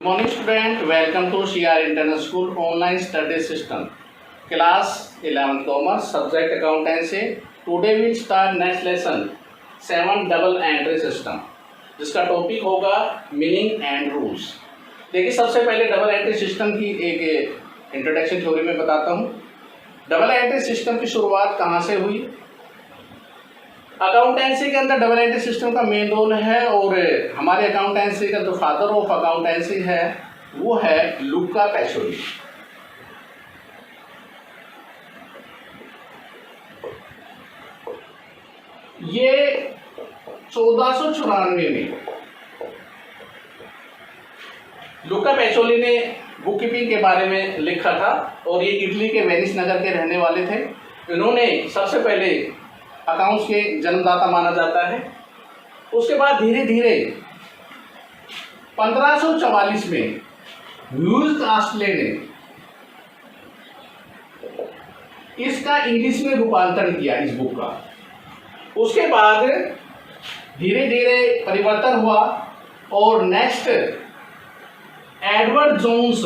Morning student, welcome to CR International School online study system. Class 11th Commerce, subject accountancy. Today we start next lesson 7 double entry system, जिसका topic होगा meaning and rules. देखिए सबसे पहले double entry system की एक introduction theory में बताता हूँ। डबल एंट्री सिस्टम की शुरुआत कहाँ से हुई? अकाउंटेंसी के अंदर डबल एंट्री सिस्टम का मेन रोल है और हमारे अकाउंटेंसी का जो फादर ऑफ अकाउंटेंसी है वो है लुका पैसोली। ये 1494 में लुका पैसोली ने बुक कीपिंग के बारे में लिखा था और ये इटली के वेनिस नगर के रहने वाले थे। इन्होंने सबसे पहले अकाउंट्स के जन्मदाता माना जाता है। उसके बाद धीरे धीरे 1544 में ह्यूज कास्टले ने इसका इंग्लिश में रूपांतरण किया इस बुक का। उसके बाद धीरे धीरे परिवर्तन हुआ और नेक्स्ट एडवर्ड जोन्स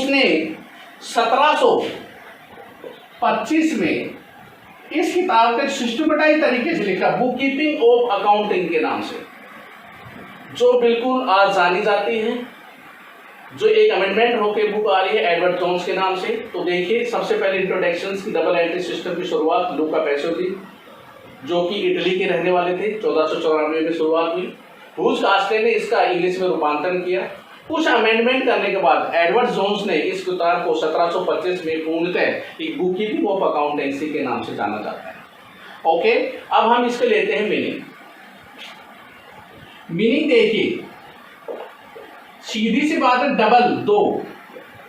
ने 1725 में इस किताब के सिस्टमेटाइज तरीके से लिखा, बुक कीपिंग ऑफ अकाउंटिंग के नाम से, जो बिल्कुल आज जानी जाती है, जो एक अमेंडमेंट होकर बुक आ रही है एडवर्ड जोन्स के नाम से। तो देखिए सबसे पहले इंट्रोडक्शन की डबल एंट्री सिस्टम की शुरुआत लुका पैसोली, जो कि इटली के रहने वाले थे, 1494 में शुरुआत हुई। ह्यूज कास्टले ने इसका इंग्लिश में रूपांतरण किया। कुछ अमेंडमेंट करने के बाद एडवर्ड जोन्स ने इस किताब को 1725 में पूर्णतः एक बुक कीपिंग ऑफ अकाउंटेंसी के नाम से जाना जाता है। ओके, अब हम इसके लेते हैं मीनिंग। देखिए सीधी सी बात है, डबल दो,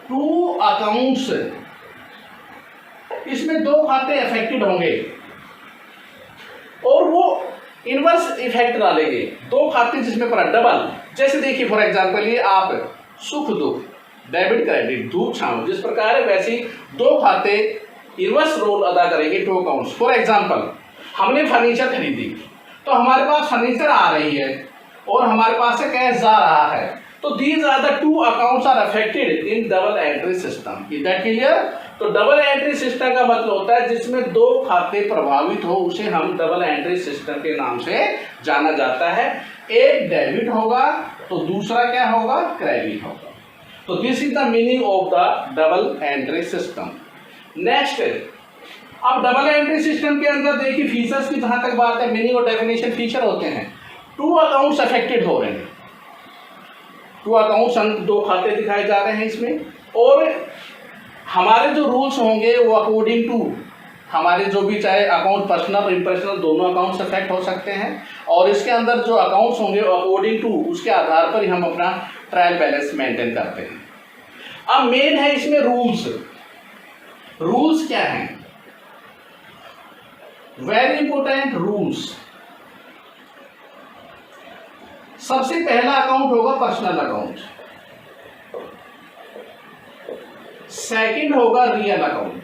टू अकाउंट्स, इसमें दो खाते अफेक्टेड होंगे और वो इनवर्स इफेक्ट डालेंगे। दो खाते जिसमें पर डबल, जैसे देखिए फॉर एग्जांपल ये आप सुख दुख, डेबिट क्रेडिट, धूप छांव जिस प्रकार है, वैसे ही दो खाते इनवर्स रोल अदा करेंगे टू अकाउंट्स। फॉर एग्जांपल हमने फर्नीचर खरीदी तो हमारे पास फर्नीचर आ रही है और हमारे पास से कैश जा रहा है, तो these are the two accounts are affected in double entry system. Is that clear? तो डबल एंट्री सिस्टम का मतलब होता है जिसमें दो खाते प्रभावित हो, उसे हम डबल एंट्री सिस्टम के नाम से जाना जाता है। एक डेबिट होगा तो दूसरा क्या होगा? क्रेडिट होगा। तो this is the meaning of the double entry system. Next, अब डबल एंट्री सिस्टम के अंदर देखिए फीचर्स की जहां तक बात है, मीनिंग और डेफिनेशन फीचर होते हैं। टू अकाउंट्स अफेक्टेड हो रहे हैं, टू अकाउंट्स, दो खाते दिखाए जा रहे हैं इसमें, और हमारे जो रूल्स होंगे वो अकॉर्डिंग टू हमारे जो भी, चाहे अकाउंट पर्सनल और इम्पर्सनल दोनों अकाउंट्स अफेक्ट हो सकते हैं, और इसके अंदर जो अकाउंट्स होंगे अकॉर्डिंग टू उसके आधार पर ही हम अपना ट्रायल बैलेंस मेंटेन करते हैं। अब मेन है इसमें रूल्स। रूल्स क्या हैं? Very important rules. सबसे पहला अकाउंट होगा पर्सनल अकाउंट, सेकंड होगा रियल अकाउंट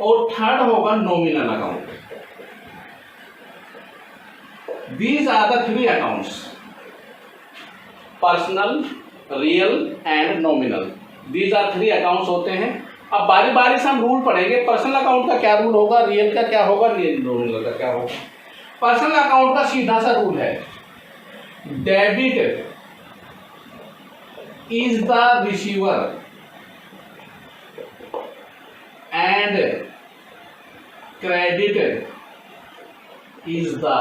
और थर्ड होगा nominal account. These are the three accounts, personal, real and nominal. These are three accounts होते हैं। अब बारी बारी से हम रूल पढ़ेंगे। पर्सनल अकाउंट का क्या रूल होगा, रियल का क्या होगा, नॉमिनल का क्या होगा। पर्सनल अकाउंट का सीधा सा रूल है, debit is the receiver and credit is the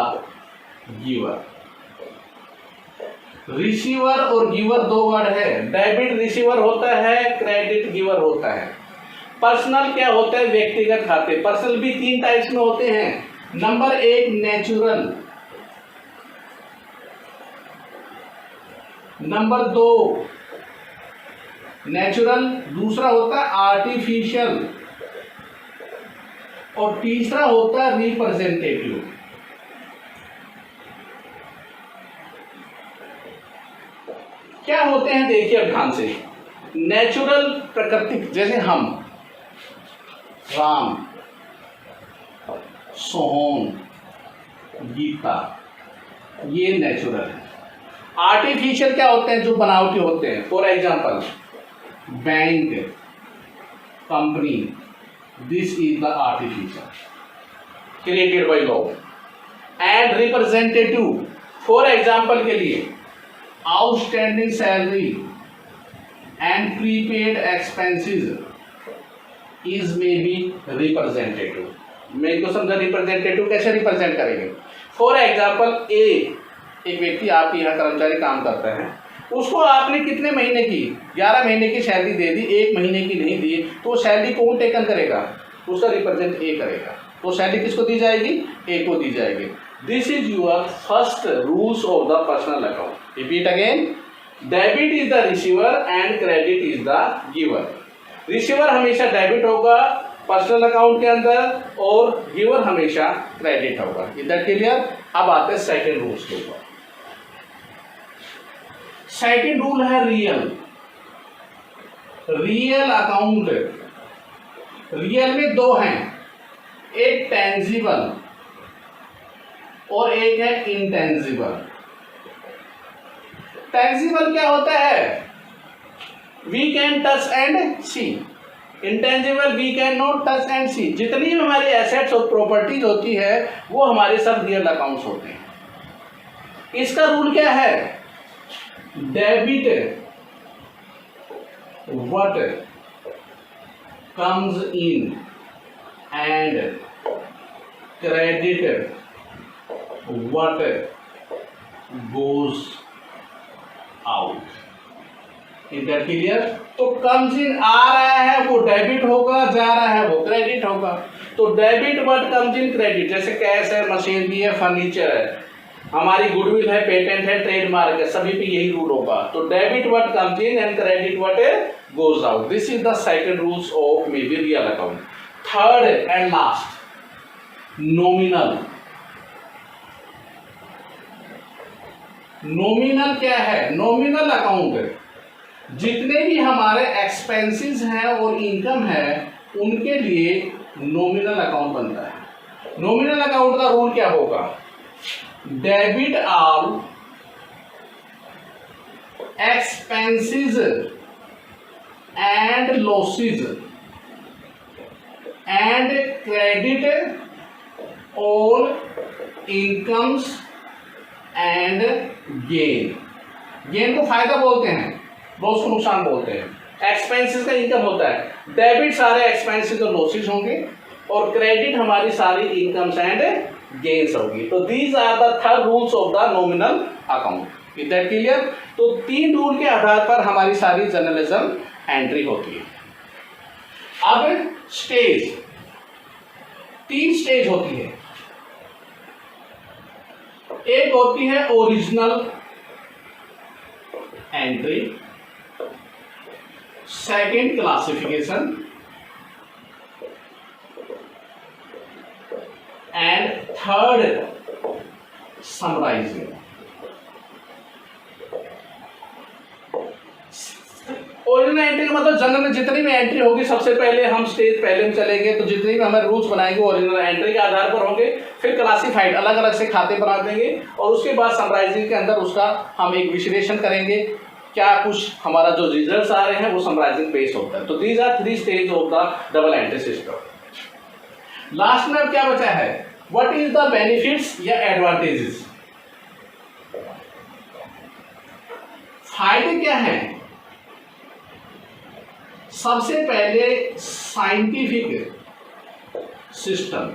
giver। Receiver और गिवर दो वर्ड है। डेबिट रिसीवर होता है, क्रेडिट गिवर होता है। पर्सनल क्या होता है? व्यक्तिगत खाते। पर्सनल भी तीन टाइप्स में होते हैं। नंबर एक नेचुरल, नंबर दो नेचुरल, दूसरा होता है आर्टिफिशियल और तीसरा होता है रिप्रेजेंटेटिव। क्या होते हैं देखिए अब ध्यान से। नेचुरल प्राकृतिक, जैसे हम, राम, सोहन, गीता, ये नेचुरल है। आर्टिफिशियल क्या होते हैं? जो बनावटी होते हैं। For example bank, company, this is the artificial created by law. And representative, for example के लिए outstanding salary and prepaid expenses is may be representative. मेरे को समझा रिप्रेजेंटेटिव कैसे रिप्रेजेंट करेंगे। फॉर एग्जाम्पल एक व्यक्ति आपके यहाँ कर्मचारी काम करता है, उसको आपने कितने महीने की 11 महीने की सैलरी दे दी, 1 महीने की नहीं दी, तो सैलरी कौन टेकन करेगा? उसका रिप्रेजेंट ए करेगा। तो सैलरी किसको दी जाएगी? ए को दी जाएगी। This is your first rules of the personal account. Repeat again, debit is the receiver and credit is the giver. Receiver हमेशा डेबिट होगा पर्सनल अकाउंट के अंदर और गिवर हमेशा क्रेडिट होगा। Is that clear? अब आते हैं सेकंड रूल्स के ऊपर। सेकंड रूल है रियल अकाउंट। रियल में दो हैं, एक टेंजिबल और एक है इंटेंजिबल। टेंजिबल क्या होता है? We can touch and see. Intangible we can not touch and see. जितनी भी हमारी एसेट्स और प्रॉपर्टीज होती है वो हमारे सब रियल अकाउंट्स होते हैं। इसका रूल क्या है? Debit what comes in and credit what goes out। Is that clear? तो कम्स इन आ रहा है वो डेबिट होगा, जा रहा है वो क्रेडिट होगा। तो debit what comes in credit, जैसे कैश है, मशीनरी है, फर्नीचर है, हमारी गुडविल है, पेटेंट है, ट्रेडमार्क है, सभी पे यही रूल होगा। तो debit what comes in and credit what goes out. This is the second rules of may be real account. Third and last, nominal. Nominal क्या है? नॉमिनल अकाउंट जितने भी हमारे एक्सपेंसेस हैं और इनकम है उनके लिए नॉमिनल अकाउंट बनता है। नॉमिनल अकाउंट का रूल क्या होगा? Debit all expenses and losses and credit all incomes and gain. Gain को फायदा बोलते हैं, लॉस को नुकसान बोलते हैं। एक्सपेंसेस का इनकम होता है, डेबिट सारे एक्सपेंसेस और लॉसेस होंगे और क्रेडिट हमारी सारी इनकम्स एंड गेन्स होगी। तो these are the third rules of the nominal account. Is that clear? तो 3 रूल के आधार पर हमारी सारी जर्नलिज्म एंट्री होती है। अब स्टेज, 3 स्टेज होती है। एक होती है original entry, second classification and third summarising. Original entry का मतलब जनरल में जितनी भी एंट्री होगी सबसे पहले हम स्टेज पहले में चलेंगे, तो जितनी भी हमें रूल्स बनाएंगे ओरिजिनल एंट्री के आधार पर होंगे। फिर क्लासिफाइड अलग अलग से खाते बना देंगे और उसके बाद समराइजिंग के अंदर उसका हम एक विश्लेषण करेंगे, क्या कुछ हमारा जो रिजल्ट्स आ रहे हैं वो समराइजिंग बेस्ड होता है। तो these are 3 stage of the double entry system. Last में अब क्या बचा है? व्हाट इज द बेनिफिट्स या एडवांटेजेस। फायदे क्या हैं? सबसे पहले साइंटिफिक सिस्टम।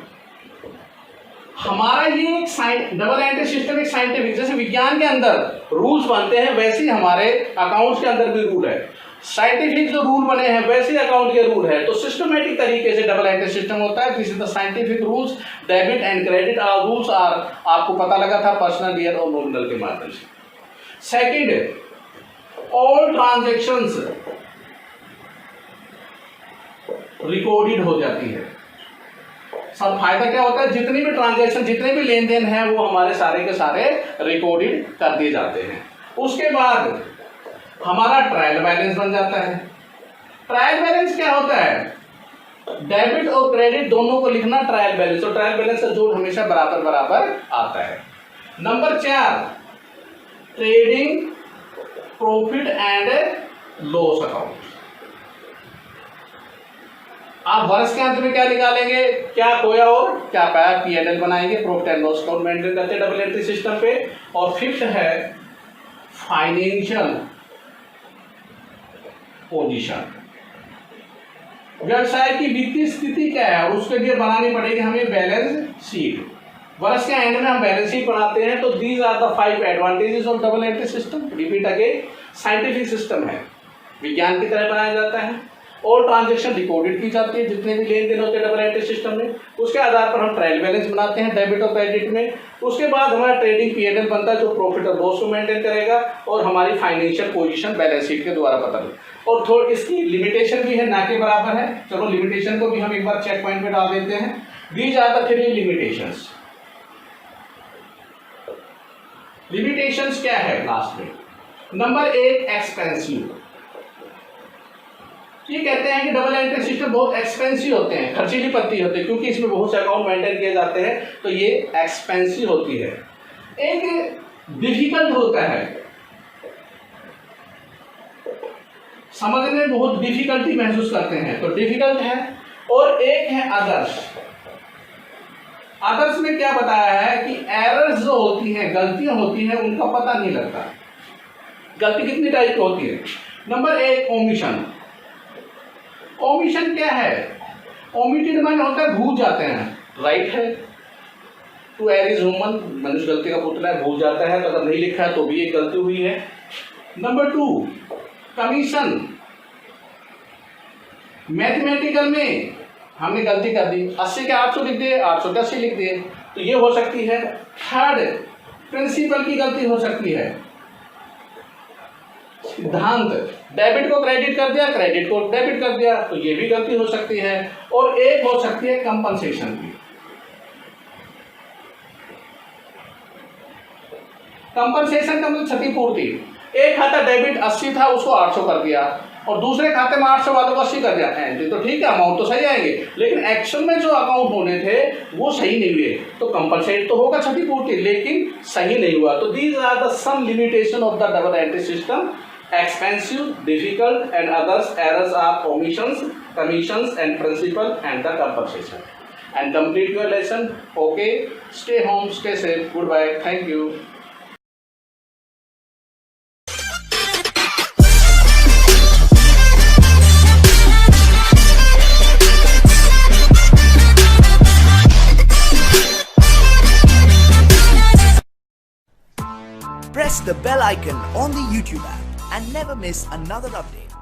हमारा ये एक डबल एंट्री सिस्टम एक साइंटिफिक, जैसे विज्ञान के अंदर रूल्स बनते हैं वैसे ही हमारे अकाउंट्स के अंदर भी रूल है। साइंटिफिक जो रूल बने हैं वैसे ही अकाउंट के रूल है। तो सिस्टमेटिक तरीके से डबल एंट्री सिस्टम होता है। This is the scientific rules. Debit and credit are rules are, आपको पता लगा था पर्सनल, रियल और नॉमिनल के माध्यम से। सेकेंड, ऑल ट्रांजेक्शंस रिकॉर्डेड हो जाती है। सब फायदा क्या होता है? जितनी भी ट्रांजैक्शन, जितने भी लेन देन है वो हमारे सारे के सारे रिकॉर्डेड कर दिए जाते हैं। उसके बाद हमारा ट्रायल बैलेंस बन जाता है। ट्रायल बैलेंस क्या होता है? डेबिट और क्रेडिट दोनों को लिखना ट्रायल बैलेंस, और ट्रायल बैलेंस का जोड़ हमेशा बराबर बराबर आता है। Number 4 trading profit and loss account. आप वर्ष के अंत में क्या निकालेंगे, क्या खोया और क्या पाया, P&L बनाएंगे, profit and loss account maintain करते हैं डबल एंट्री सिस्टम पे। और फिफ्थ है फाइनेंशियल पोजीशन, व्यवसाय की वित्तीय स्थिति क्या है और उसके लिए बनानी पड़ेगी हमें बैलेंस शीट। वर्ष के एंड में हम बैलेंस शीट बनाते हैं। तो these are the 5 advantages of double entry system. Repeat again, scientific system है, विज्ञान की तरह बनाया जाता है। ऑल ट्रांजेक्शन रिकॉर्डेड की जाती है, जितने भी लेन देन होते हैं डबल एंट्री सिस्टम में। उसके आधार पर हम ट्रायल बैलेंस बनाते हैं डेबिट और क्रेडिट में। उसके बाद हमारा ट्रेडिंग P&L बनता है जो प्रॉफिट और लॉस को मेंटेन करेगा, और हमारी फाइनेंशियल पोजीशन बैलेंस शीट के द्वारा पता लगे। और थोड़ी इसकी लिमिटेशन भी है, ना के बराबर है। चलो लिमिटेशन को भी हम एक बार चेक पॉइंट पे डाल देते हैं। These are the 3 limitations. Limitations क्या है लास्ट में? Number 1 expensive. ये कहते हैं कि डबल एंट्री सिस्टम बहुत एक्सपेंसिव होते हैं, खर्चीली पत्ती होते हैं, क्योंकि इसमें बहुत से अकाउंट मेंटेन किए जाते हैं, तो ये एक्सपेंसिव होती है। एक डिफिकल्ट होता है, समझने में बहुत डिफिकल्टी महसूस करते हैं, तो डिफिकल्ट है। और एक है अदर्स। अदर्स में क्या बताया है कि एरर्स जो होती हैं, गलतियां होती हैं, उनका पता नहीं लगता। गलती कितनी टाइप की होती है? Number 1 omission. ओमिशन क्या है? ओमिटेड माने होता है भूल जाते हैं, राइट है। टू एयर इज ह्यूमन, मनुष्य गलती का पुतला है, भूल जाता है, तो अगर नहीं लिखा है तो भी एक गलती हुई है। Number 2 commission. मैथमेटिकल में हमने गलती कर दी, 80 के 800 लिख दिए, 800 के 80 लिख दिए, तो ये हो सकती है। थर्ड प्रिंसिपल की गलती हो सकती है, सिद्धांत, डेबिट को क्रेडिट कर दिया, क्रेडिट को डेबिट कर दिया, तो ये भी गलती हो सकती है। और एक हो सकती है कंपनसेशन की। कंपनसेशन का मतलब क्षतिपूर्ति। एक खाता डेबिट 80 था, उसको 800 कर दिया, और दूसरे खाते में 800 वालों को 80 कर दिया। तो ठीक है, अमाउंट तो सही आएंगे, लेकिन एक्चुअल में जो अकाउंट होने थे वो सही नहीं हुए, तो कंपनसेट तो होगा क्षतिपूर्ति, लेकिन सही नहीं हुआ। तो these are the some limitation of the double entry system: expensive, difficult, and others errors are omissions, commissions, and principal, and the compensation. And complete your lesson. Okay, stay home, stay safe. Goodbye. Thank you. Press the bell icon on the YouTube app and never miss another update.